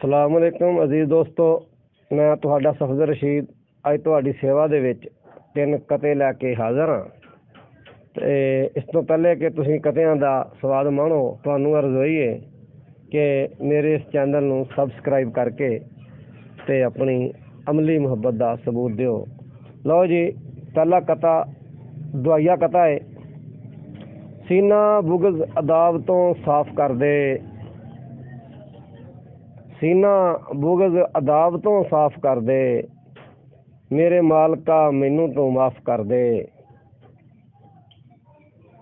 अस्सलाम वालेकुम अजीज़ दोस्तों, मैं तुहाडा सफदर रशीद अज तुहाडी सेवा दे विच 3 कते लैके हाज़र हाँ। ते इस तो पहले कि तुसीं कतियां दा स्वाद माणो, तुहानूं अर्ज़ोई है कि मेरे इस चैनल नूं सबसक्राइब करके ते अपनी अमली मुहब्बत दा सबूत दिओ। लो जी, पहला कता दुआया कता है। सीना बुग़ज़ अदाब तो साफ कर दे, सीना बुग़ज़ अदाब तो साफ कर दे, मेरे मालका मैनू तो माफ़ कर दे।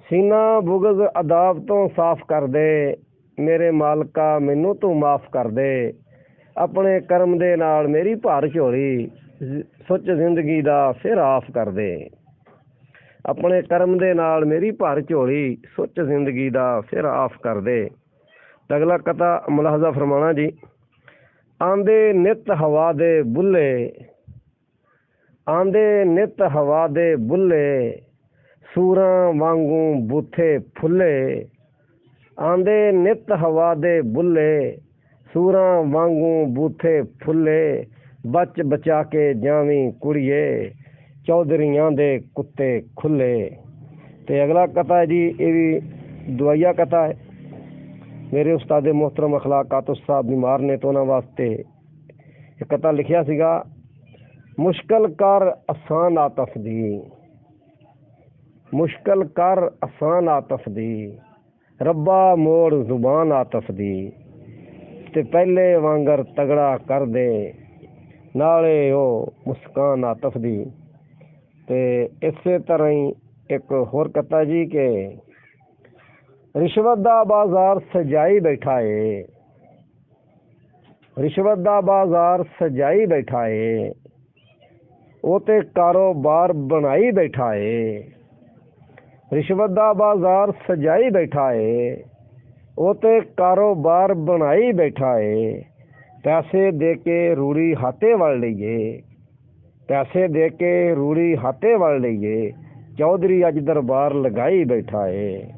सीना बुग़ज़ अदाब तो साफ कर दे, मेरे मालका मैनू तो माफ़ कर दे। अपने करम दे नाल मेरी भर झोली, सुच जिंदगी दा फिर आफ कर दे। अपने करम दे नाल मेरी भर झोली, सुच जिंदगी दा फिर आफ कर दे। अगला कता मुलाहजा फरमाना जी। आंदे नित हवा दे बुल्ले, आंदे नित हवा दे बुल्ले, सूरां वांगू बूथे फुल्ले। आंदे नित हवा दे बुल्ले, सूरां वांगू बूथे फुल्ले। बच बचा के जावी कुड़िए, चौधरियां दे कुत्ते खुले। ते अगला कथा है जी, ये भी दुआया कथा है। मेरे उस्ताद मोहतरम अखलाकात साहब बीमार ने तो उन्होंने वास्ते एक कथा लिखिया सीगा। मुश्किल कर आसान आतफ दी, मुश्किल कर आसान आतफ दी, रब्बा मोड़ जुबान आतफ दी। ते पहले वांगर तगड़ा कर दे, नाले ओ मुस्कान आतफ दी। ते इसे तरह ही एक होर कथा जी के रिश्वत दा बाजार सजाई बैठा है, रिश्वत दा बाजार सजाई बैठा है, वो ते कारोबार बनाई बैठा है। रिश्वत दा बाजार सजाई बैठा है, वो ते कारोबार बनाई बैठा है। पैसे दे के रूड़ी हाथे वड़ लीए, पैसे दे के रूड़ी हाथे वड़ लीए, चौधरी अज दरबार लगाई बैठा है।